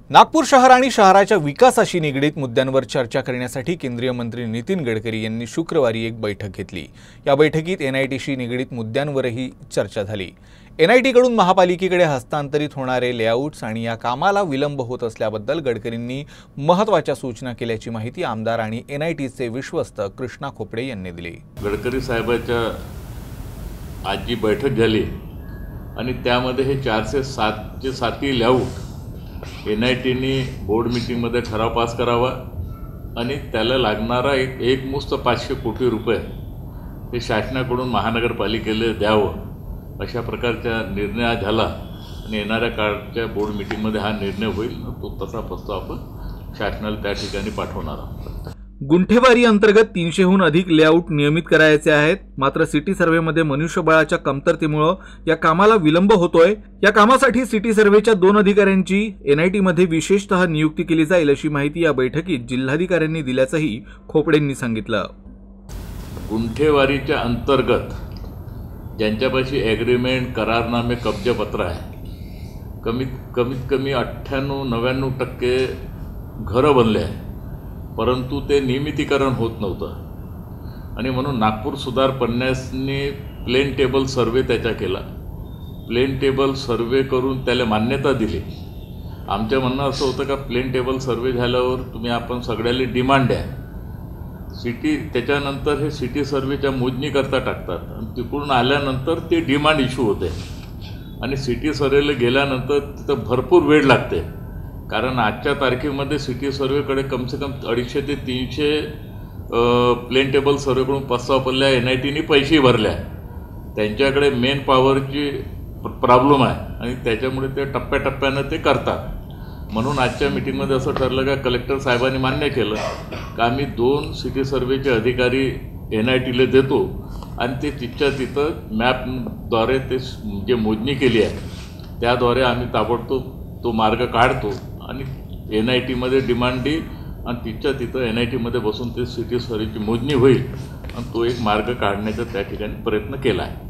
नागपूर शहर आणि शहराच्या विकासाशी निगडीत मुद्द्यांवर चर्चा करण्यासाठी केंद्रीय मंत्री नितीन गडकरी यांनी शुक्रवारी एक बैठक घेतली। या बैठकीत एनआयटीशी निगडीत मुद्द्यांवरही चर्चा झाली। एनआयटीकडून महापालिकेकडे हस्तांतरित होणारे लेआउट्स आणि या कामाला विलंब होत असल्याबद्दल गडकरींनी महत्त्वाच्या सूचना केल्याची माहिती आमदार आणि एनआयटीचे विश्वस्त कृष्णा खोपडे यांनी दिली। गडकरी साहेबांच्या आज जी बैठक झाली आणि त्यामध्ये हे 407 लेआउट एनआयटीने बोर्ड मीटिंगमध्ये ठराव पास करावा आणि त्याला लागणारा एक मुस्त 500 कोटी रुपये हे शासनाकडून महानगरपालिकेला द्यावं अशा प्रकारचा निर्णय झाला आणि येणाऱ्या काळच्या बोर्ड मीटिंगमध्ये हा निर्णय होईल। तो तसा प्रस्ताव आपण शासनाला त्या ठिकाणी पाठवणार आहोत। गुंठेवारी अंतर्गत 300हून अधिक लेआउट नियमित करायचे आहेत, मात्र सिटी सर्व्हेमध्ये मनुष्यबळाच्या कमतरतेमुळे या कामाला विलंब होतोय। या कामासाठी सिटी सर्व्हेच्या 2 अधिकाऱ्यांची एनआयटीमध्ये विशेषतः नियुक्ती केली जाईल अशी माहिती या बैठकीत जिल्हाधिकाऱ्यांनी दिल्याचंही खोपडेंनी सांगितलं। गुंठेवारीच्या अंतर्गत ज्यांच्यापाशी एग्रीमेंट, करारनामे, कब्जापत्र आहे, कमीत कमी 98-99% घरं बनले आहे, परंतु ते नियमितीकरण होत नव्हतं आणि म्हणून नागपूर सुधार पन्यासने प्लेन टेबल सर्वे त्याचा केला। प्लेन टेबल सर्वे करून त्याला मान्यता दिली। आमचं म्हणणं असं होतं का प्लेन टेबल सर्वे झाल्यावर आपण सगळ्याला डिमांड द्या। सिटी त्याच्यानंतर हे सिटी सर्वेच्या मोजणी करता टाकतात आणि तिकडून आल्यानंतर ते डिमांड इश्यू होते आणि सिटी सर्वेला गेल्यानंतर तिथं भरपूर वेळ लागते, कारण आजच्या तारखेमध्ये सिटी सर्वेकडे कमसे कम 250 ते 300 प्लेन टेबल सर्वेकडून प्रस्ताव पडल्या, एनआयटीने पैसे भरले, त्यांच्याकडे मेन पॉवरची प्रॉब्लेम आहे आणि त्याच्यामुळे ते टप्प्याटप्प्यानं ते करतात। म्हणून आजच्या मीटिंगमध्ये असं ठरलं का कलेक्टर साहेबांनी मान्य केलं का आम्ही 2 सिटी सर्वेचे अधिकारी एनआयटीला देतो आणि ते तिथं मॅपद्वारे ते जे मोजणी केली आहे त्याद्वारे आम्ही ताबडतोब तो मार्ग काढतो आणि एनआयटीमध्ये डिमांड देईल आणि तिथं एनआयटीमध्ये बसून ते सिटी सर्वेची मोजणी होईल आणि तो एक मार्ग काढण्याचा त्या ठिकाणी प्रयत्न केला आहे।